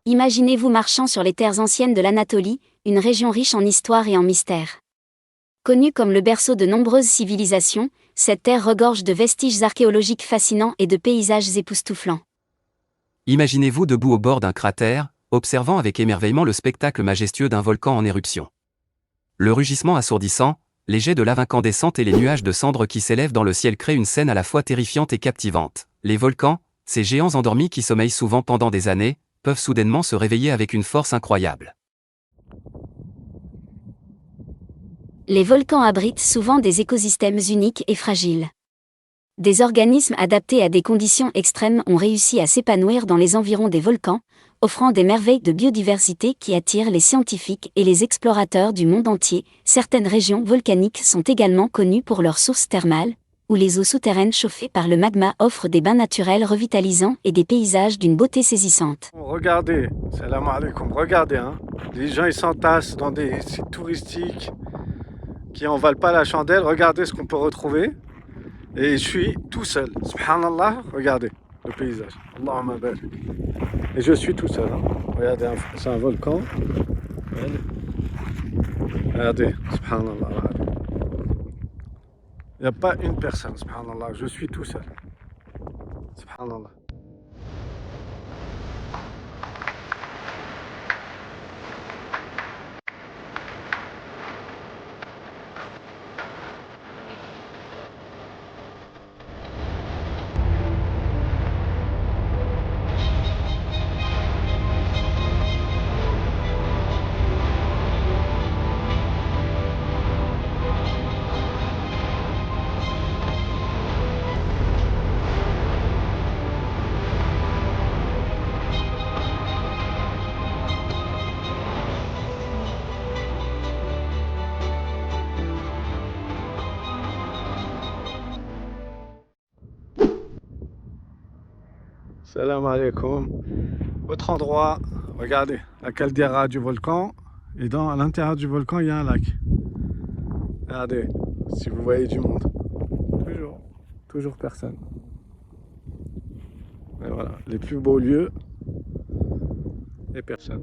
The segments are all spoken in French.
Imaginez-vous marchant sur les terres anciennes de l'Anatolie, une région riche en histoire et en mystères. Connue comme le berceau de nombreuses civilisations, cette terre regorge de vestiges archéologiques fascinants et de paysages époustouflants. Imaginez-vous debout au bord d'un cratère, observant avec émerveillement le spectacle majestueux d'un volcan en éruption. Le rugissement assourdissant, les jets de lave incandescente et les nuages de cendres qui s'élèvent dans le ciel créent une scène à la fois terrifiante et captivante. Les volcans, ces géants endormis qui sommeillent souvent pendant des années, peuvent soudainement se réveiller avec une force incroyable. Les volcans abritent souvent des écosystèmes uniques et fragiles. Des organismes adaptés à des conditions extrêmes ont réussi à s'épanouir dans les environs des volcans, offrant des merveilles de biodiversité qui attirent les scientifiques et les explorateurs du monde entier. Certaines régions volcaniques sont également connues pour leurs sources thermales, où les eaux souterraines chauffées par le magma offrent des bains naturels revitalisants et des paysages d'une beauté saisissante. Regardez, salam alaikum, regardez, hein. Les gens ils s'entassent dans des sites touristiques qui en valent pas la chandelle. Regardez ce qu'on peut retrouver. Et je suis tout seul. Subhanallah, regardez le paysage. Allahumma barik. Et je suis tout seul. Hein. Regardez, c'est un volcan. Regardez, subhanallah. Il n'y a pas une personne, subhanallah. Je suis tout seul. Subhanallah. Salam alaikum. Autre endroit, regardez, la caldeira du volcan. Et à l'intérieur du volcan, il y a un lac. Regardez, si vous voyez du monde. Toujours personne. Et voilà, les plus beaux lieux, et personne.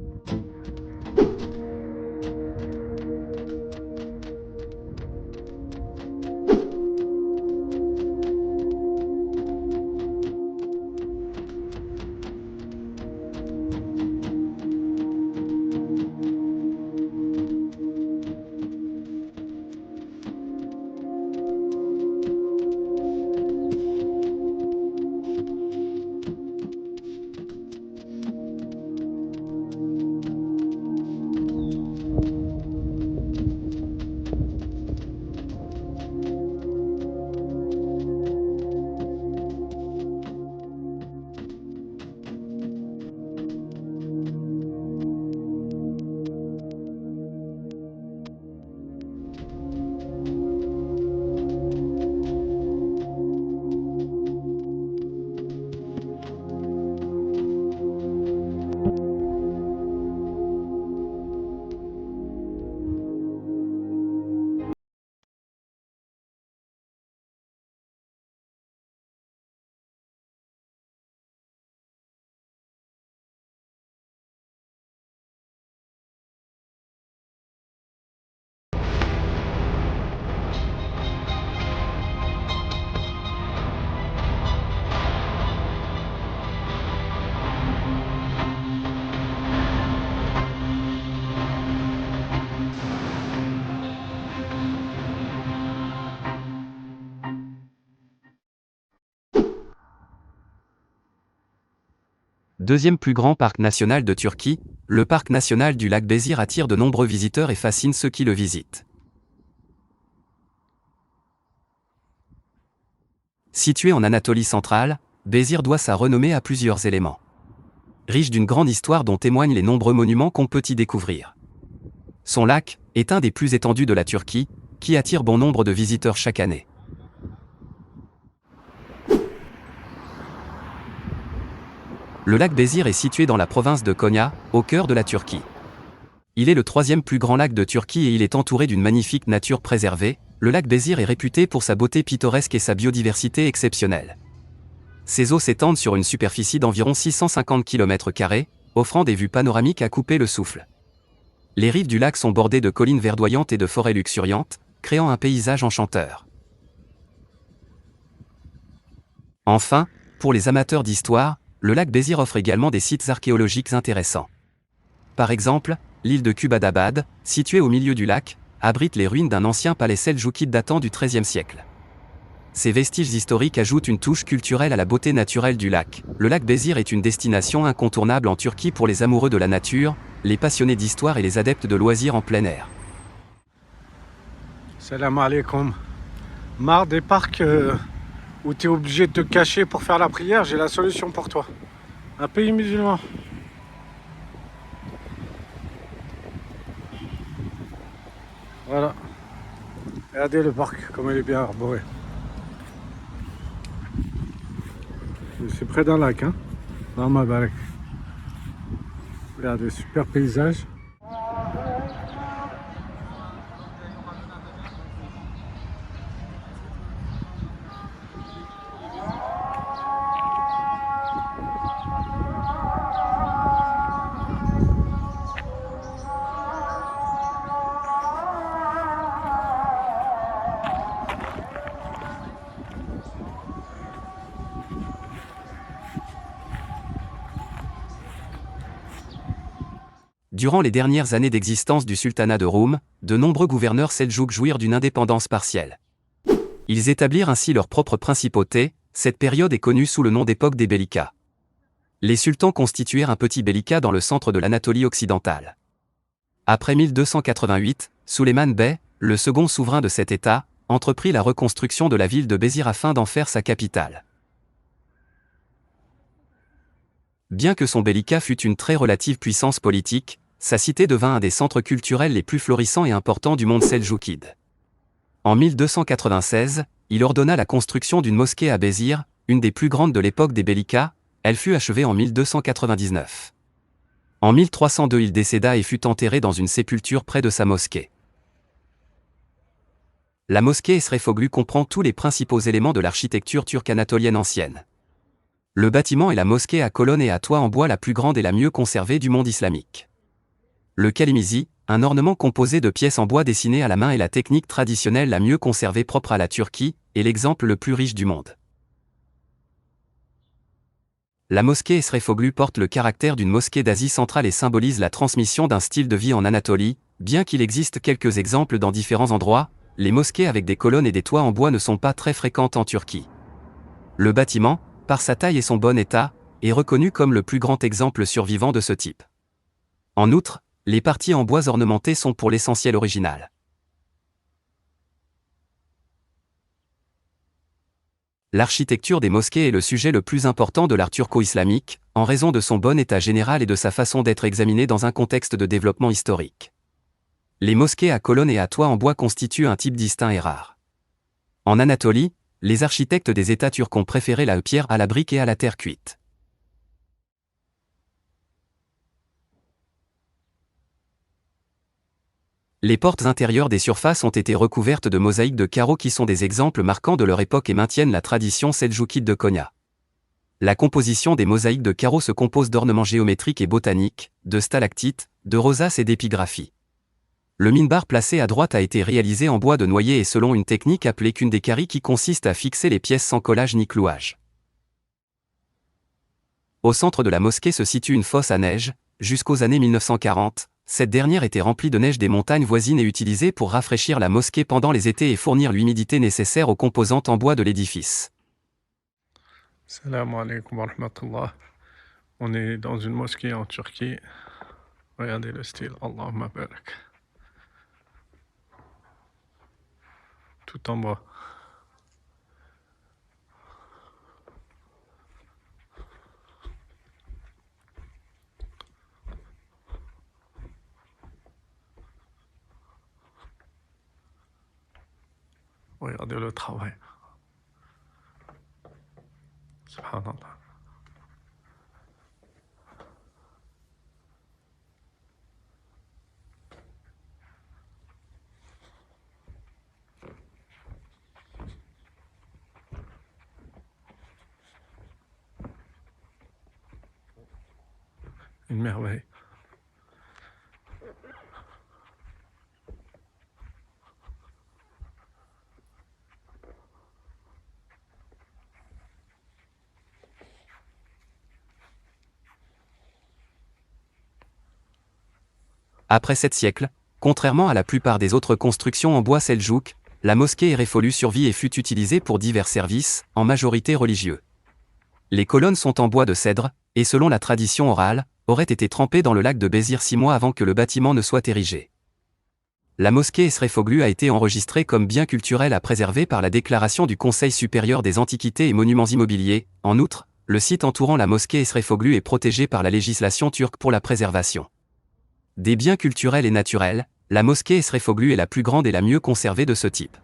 Deuxième plus grand parc national de Turquie, le parc national du lac Bézir attire de nombreux visiteurs et fascine ceux qui le visitent. Situé en Anatolie centrale, Bézir doit sa renommée à plusieurs éléments. Riche d'une grande histoire dont témoignent les nombreux monuments qu'on peut y découvrir. Son lac est un des plus étendus de la Turquie, qui attire bon nombre de visiteurs chaque année. Le lac Bézir est situé dans la province de Konya, au cœur de la Turquie. Il est le troisième plus grand lac de Turquie et il est entouré d'une magnifique nature préservée. Le lac Bézir est réputé pour sa beauté pittoresque et sa biodiversité exceptionnelle. Ses eaux s'étendent sur une superficie d'environ 650 km², offrant des vues panoramiques à couper le souffle. Les rives du lac sont bordées de collines verdoyantes et de forêts luxuriantes, créant un paysage enchanteur. Enfin, pour les amateurs d'histoire, le lac Bézir offre également des sites archéologiques intéressants. Par exemple, l'île de Kubadabad, située au milieu du lac, abrite les ruines d'un ancien palais seldjoukide datant du XIIIe siècle. Ces vestiges historiques ajoutent une touche culturelle à la beauté naturelle du lac. Le lac Bézir est une destination incontournable en Turquie pour les amoureux de la nature, les passionnés d'histoire et les adeptes de loisirs en plein air. Salam alaikum. Marre des parcs où tu es obligé de te cacher pour faire la prière, j'ai la solution pour toi. Un pays musulman. Voilà. Regardez le parc, comme il est bien arboré. C'est près d'un lac, hein. Dans ma baraque. Regardez, super paysage. Durant les dernières années d'existence du sultanat de Roum, de nombreux gouverneurs seldjouks jouirent d'une indépendance partielle. Ils établirent ainsi leur propre principauté. Cette période est connue sous le nom d'époque des Bellikas. Les sultans constituèrent un petit Bellika dans le centre de l'Anatolie occidentale. Après 1288, Suleiman Bey, le second souverain de cet État, entreprit la reconstruction de la ville de Bézir afin d'en faire sa capitale. Bien que son Bellika fût une très relative puissance politique, sa cité devint un des centres culturels les plus florissants et importants du monde seldjoukide. En 1296, il ordonna la construction d'une mosquée à Bézir, une des plus grandes de l'époque des Bellikas. Elle fut achevée en 1299. En 1302, il décéda et fut enterré dans une sépulture près de sa mosquée. La mosquée Esrefoglu comprend tous les principaux éléments de l'architecture turque anatolienne ancienne. Le bâtiment est la mosquée à colonnes et à toit en bois la plus grande et la mieux conservée du monde islamique. Le kalimizi, un ornement composé de pièces en bois dessinées à la main, est la technique traditionnelle la mieux conservée propre à la Turquie, et l'exemple le plus riche du monde. La mosquée Esrefoglu porte le caractère d'une mosquée d'Asie centrale et symbolise la transmission d'un style de vie en Anatolie. Bien qu'il existe quelques exemples dans différents endroits, les mosquées avec des colonnes et des toits en bois ne sont pas très fréquentes en Turquie. Le bâtiment, par sa taille et son bon état, est reconnu comme le plus grand exemple survivant de ce type. En outre, les parties en bois ornementées sont pour l'essentiel originales. L'architecture des mosquées est le sujet le plus important de l'art turco-islamique, en raison de son bon état général et de sa façon d'être examinée dans un contexte de développement historique. Les mosquées à colonnes et à toit en bois constituent un type distinct et rare. En Anatolie, les architectes des États turcs ont préféré la pierre à la brique et à la terre cuite. Les portes intérieures des surfaces ont été recouvertes de mosaïques de carreaux qui sont des exemples marquants de leur époque et maintiennent la tradition seldjoukide de Konya. La composition des mosaïques de carreaux se compose d'ornements géométriques et botaniques, de stalactites, de rosaces et d'épigraphies. Le minbar placé à droite a été réalisé en bois de noyer et selon une technique appelée kundekari qui consiste à fixer les pièces sans collage ni clouage. Au centre de la mosquée se situe une fosse à neige. Jusqu'aux années 1940, cette dernière était remplie de neige des montagnes voisines et utilisée pour rafraîchir la mosquée pendant les étés et fournir l'humidité nécessaire aux composantes en bois de l'édifice. Salam alaikum wa rahmatullah. On est dans une mosquée en Turquie. Regardez le style, Allahumma barak. Tout en bois. Regardez le travail. Subhanallah. une merveille. Après 7 siècles, contrairement à la plupart des autres constructions en bois seljouk, la mosquée Erefolu survit et fut utilisée pour divers services, en majorité religieux. Les colonnes sont en bois de cèdre, et selon la tradition orale, auraient été trempées dans le lac de Bézir 6 mois avant que le bâtiment ne soit érigé. La mosquée Esrefoglu a été enregistrée comme bien culturel à préserver par la déclaration du Conseil supérieur des antiquités et monuments immobiliers. En outre, le site entourant la mosquée Esrefoglu est protégé par la législation turque pour la préservation des biens culturels et naturels. La mosquée Esrefoglu est la plus grande et la mieux conservée de ce type.